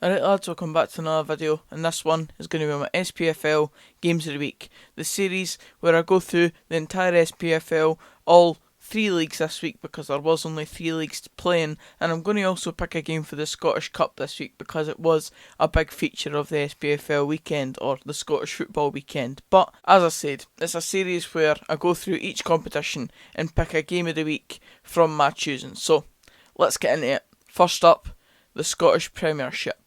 Alright lads, welcome back to another video, and this one is going to be my SPFL Games of the Week. The series where I go through the entire SPFL, all 3 leagues this week because there was only 3 leagues to play in, and I'm going to also pick a game for the Scottish Cup this week because it was a big feature of the SPFL weekend, or the Scottish football weekend. But as I said, it's a series where I go through each competition and pick a game of the week from my choosing. So let's get into it. First up, the Scottish Premiership.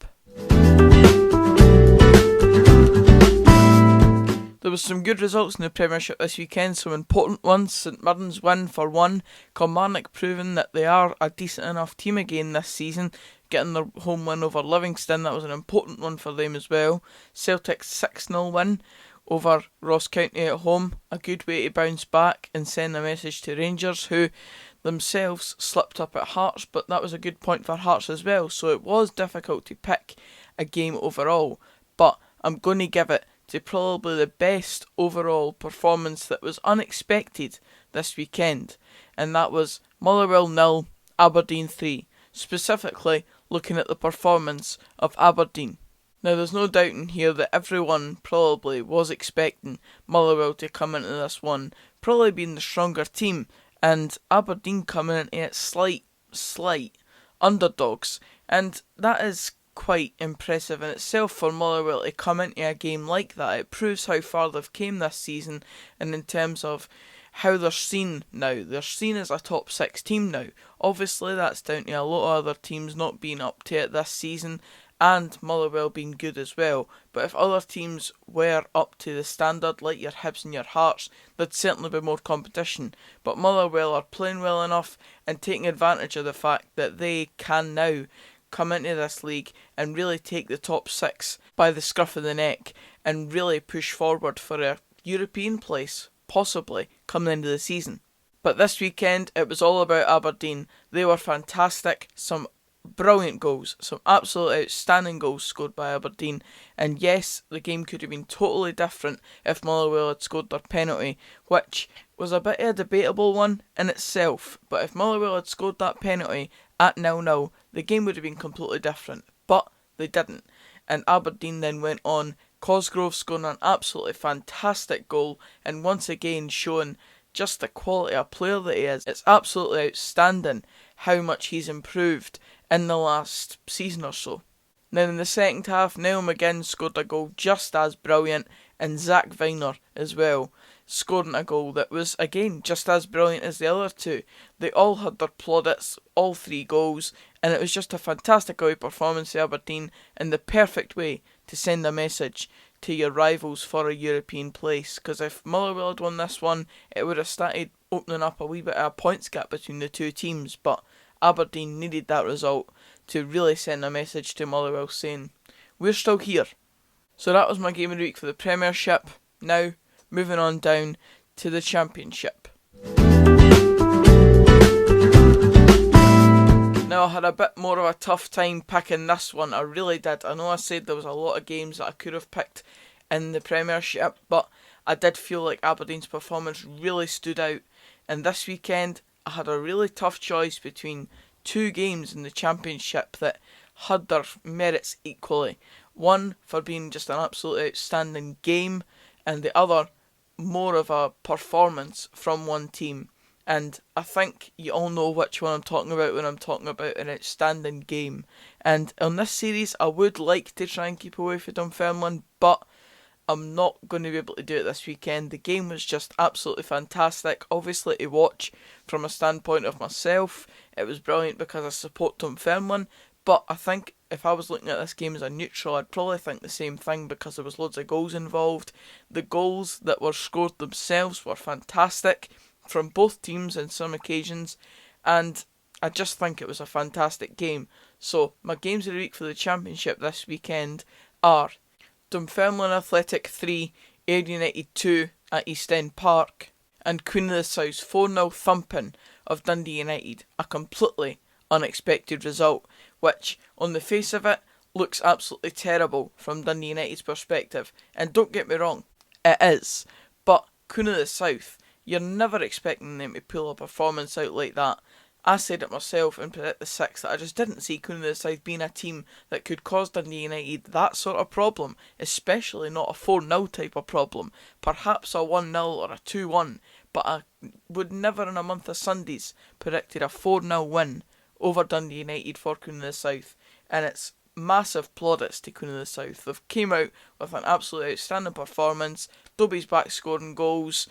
There was some good results in the Premiership this weekend, some important ones. St Mirren's win for one, Kilmarnock proving that they are a decent enough team again this season, getting their home win over Livingston, that was an important one for them as well. Celtic's 6-0 win over Ross County at home, a good way to bounce back and send a message to Rangers, who themselves slipped up at Hearts, but that was a good point for Hearts as well, so it was difficult to pick a game overall, but I'm going to give it to probably the best overall performance that was unexpected this weekend, and that was Motherwell 0, Aberdeen 3, specifically looking at the performance of Aberdeen. Now there's no doubt in here that everyone probably was expecting Motherwell to come into this one, probably being the stronger team, and Aberdeen coming into it slight underdogs, and that is quite impressive in itself for Motherwell to come into a game like that. It proves how far they've came this season, and in terms of how they're seen now. They're seen as a top 6 team now. Obviously that's down to a lot of other teams not being up to it this season, and Motherwell being good as well. But if other teams were up to the standard, like your Hibs and your Hearts, there'd certainly be more competition. But Motherwell are playing well enough and taking advantage of the fact that they can now come into this league and really take the top 6 by the scruff of the neck and really push forward for a European place, possibly, coming into the season. But this weekend it was all about Aberdeen. They were fantastic, some brilliant goals, some absolute outstanding goals scored by Aberdeen, and yes, the game could have been totally different if Motherwell had scored their penalty, which was a bit of a debatable one in itself, but if Motherwell had scored that penalty at 0-0, the game would have been completely different, but they didn't, and Aberdeen then went on. Cosgrove scoring an absolutely fantastic goal, and once again showing just the quality of player that he is. It's absolutely outstanding how much he's improved in the last season or so. Now in the second half, Niall McGinn scored a goal just as brilliant, and Zach Viner as well, scoring a goal that was again just as brilliant as the other two. They all had their plaudits, all 3 goals, and it was just a fantastic away performance of Aberdeen, and the perfect way to send a message to your rivals for a European place, because if Motherwell had won this one, it would have started opening up a wee bit of a points gap between the two teams, but Aberdeen needed that result to really send a message to Motherwell saying, we're still here. So that was my game of the week for the Premiership. Now, moving on down to the Championship. Now I had a bit more of a tough time picking this one, I really did. I know I said there was a lot of games that I could have picked in the Premiership, but I did feel like Aberdeen's performance really stood out, and this weekend I had a really tough choice between 2 games in the Championship that had their merits equally. One for being just an absolutely outstanding game, and the other more of a performance from one team. And I think you all know which one I'm talking about when I'm talking about an outstanding game. And on this series, I would like to try and keep away from Dunfermline, but I'm not going to be able to do it this weekend. The game was just absolutely fantastic. Obviously to watch from a standpoint of myself, it was brilliant because I support Dunfermline. But I think if I was looking at this game as a neutral, I'd probably think the same thing because there was loads of goals involved. The goals that were scored themselves were fantastic from both teams on some occasions, and I just think it was a fantastic game. So my games of the week for the Championship this weekend are Dunfermline Athletic 3, Ayr United 2 at East End Park, and Queen of the South's 4-0 thumping of Dundee United, a completely unexpected result, which on the face of it looks absolutely terrible from Dundee United's perspective, and don't get me wrong, it is, but Queen of the South, you're never expecting them to pull a performance out like that. I said it myself in Predict the Six that I just didn't see Coonan of the South being a team that could cause Dundee United that sort of problem, especially not a 4-0 type of problem, perhaps a 1-0 or a 2-1, but I would never in a month of Sundays predicted a 4-0 win over Dundee United for Coonan of the South, and it's massive plaudits to Coonan of the South. They've came out with an absolutely outstanding performance. Dobie's back scoring goals.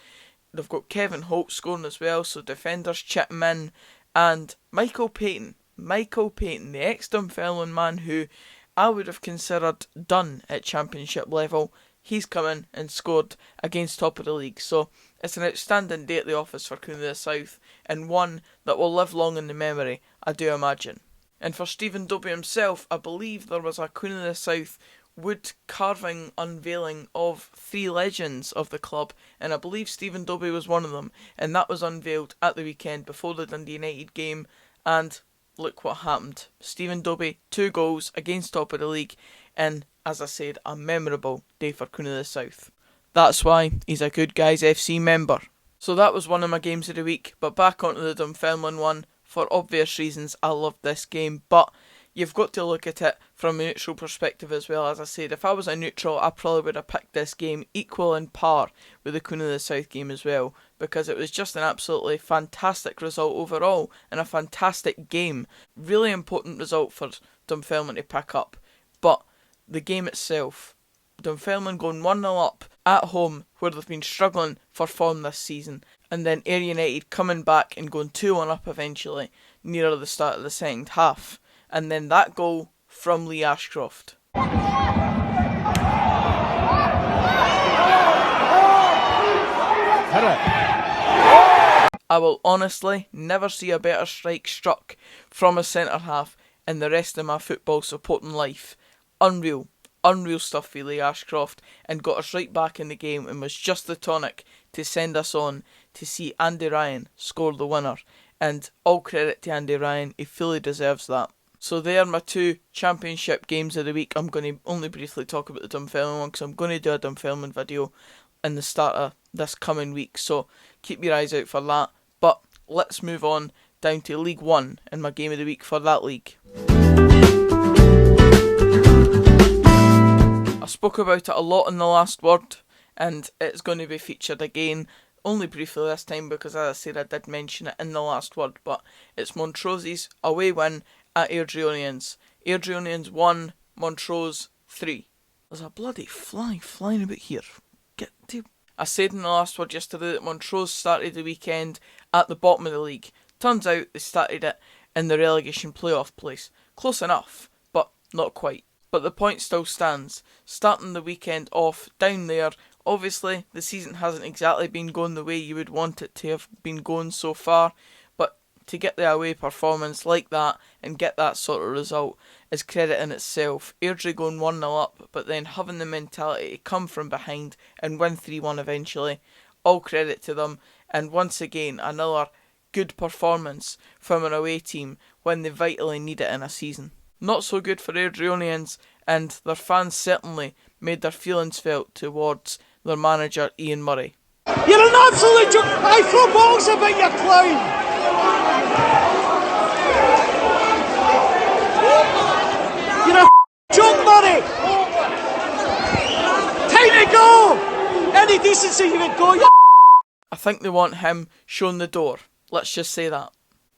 They've got Kevin Holt scoring as well, so defenders chip him in. And Michael Payton, the ex-Dunfermline man who I would have considered done at championship level, he's come in and scored against top of the league. So it's an outstanding day at the office for Coonan of the South, and one that will live long in the memory, I do imagine. And for Stephen Dobie himself, I believe there was a Coonan of the South wood carving unveiling of 3 legends of the club, and I believe Stephen Dobie was one of them, and that was unveiled at the weekend before the Dundee United game, and look what happened. Stephen Dobie, 2 goals against top of the league, and as I said, a memorable day for Coonan of the South. That's why he's a Good Guys FC member. So that was one of my games of the week, but back onto the Dunfermline one. For obvious reasons, I loved this game, but you've got to look at it from a neutral perspective as well. As I said, if I was a neutral, I probably would have picked this game equal in par with the Coonan of the South game as well, because it was just an absolutely fantastic result overall, and a fantastic game. Really important result for Dunfermline to pick up, but the game itself, Dunfermline going 1-0 up at home, where they've been struggling for form this season, and then Ayr United coming back and going 2-1 up eventually, nearer the start of the second half. And then that goal from Lee Ashcroft. I will honestly never see a better strike struck from a centre-half in the rest of my football supporting life. Unreal stuff for Lee Ashcroft, and got us right back in the game, and was just the tonic to send us on to see Andy Ryan score the winner. And all credit to Andy Ryan, he fully deserves that. So they are my 2 championship games of the week. I'm going to only briefly talk about the Dunfermline one, because I'm going to do a Dunfermline video in the start of this coming week, so keep your eyes out for that. But let's move on down to League 1 and my game of the week for that league. I spoke about it a lot in the last word, and it's going to be featured again, only briefly this time, because as I said, I did mention it in the last word, but it's Montrose's away win at Airdrieonians. Airdrieonians 1, Montrose 3. There's a bloody fly flying about here. I said in the last word yesterday that Montrose started the weekend at the bottom of the league. Turns out they started it in the relegation playoff place. Close enough, but not quite. But the point still stands. Starting the weekend off down there, obviously the season hasn't exactly been going the way you would want it to have been going so far, but to get the away performance like that and get that sort of result is credit in itself. Airdrie going 1-0 up, but then having the mentality to come from behind and win 3-1 eventually. All credit to them, and once again another good performance from an away team when they vitally need it in a season. Not so good for Airdrieonians, and their fans certainly made their feelings felt towards their manager Ian Murray. You're an absolute joke! I throw balls about, you clown! You're a joke, Murray! Time to go! Any decency you would go, you I think they want him shown the door. Let's just say that.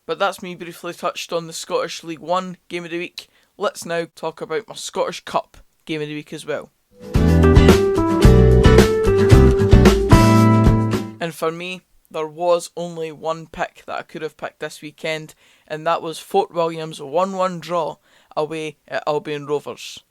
But that's me briefly touched on the Scottish League 1 game of the week. Let's now talk about my Scottish Cup game of the week as well. And for me, there was only one pick that I could have picked this weekend, and that was Fort William's 1-1 draw away at Albion Rovers.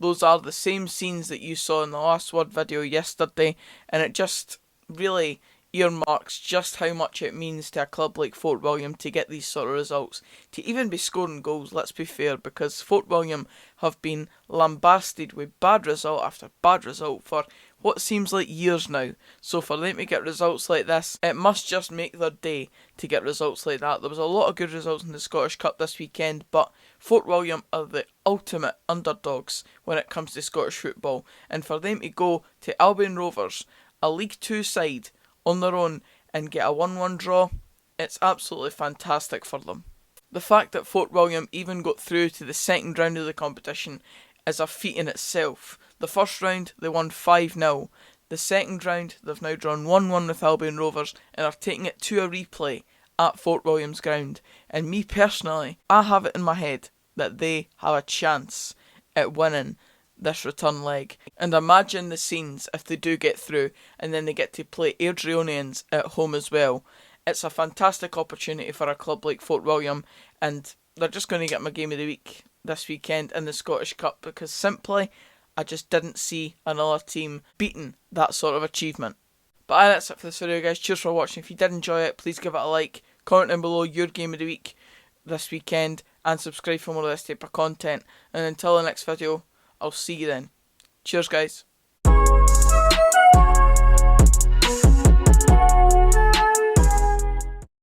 Those are the same scenes that you saw in the last word video yesterday, and it just really earmarks just how much it means to a club like Fort William to get these sort of results, to even be scoring goals, let's be fair, because Fort William have been lambasted with bad result after bad result for what seems like years now. So for them to get results like this, it must just make their day to get results like that. There was a lot of good results in the Scottish Cup this weekend, but Fort William are the ultimate underdogs when it comes to Scottish football, and for them to go to Albion Rovers, a League 2 side, on their own and get a 1-1 draw, it's absolutely fantastic for them. The fact that Fort William even got through to the second round of the competition is a feat in itself. The first round they won 5-0. The second round they've now drawn 1-1 with Albion Rovers and are taking it to a replay at Fort William's ground. And me personally, I have it in my head that they have a chance at winning this return leg. And imagine the scenes if they do get through and then they get to play Airdrieonians at home as well. It's a fantastic opportunity for a club like Fort William, and they're just going to get my game of the week this weekend in the Scottish Cup, because simply I just didn't see another team beating that sort of achievement. But that's it for this video, guys. Cheers for watching. If you did enjoy it, please give it a like, comment down below your game of the week this weekend, and subscribe for more of this type of content. And until the next video, I'll see you then. Cheers, guys.